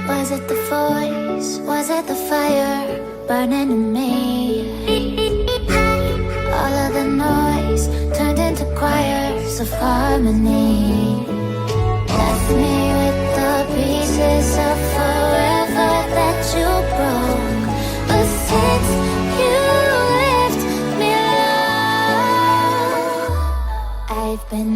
Was it the voice? Was it the fire burning in me? All of the noise turned into choirs of harmony. Left me with the pieces of forever that you broke. But since you left me alone, I've been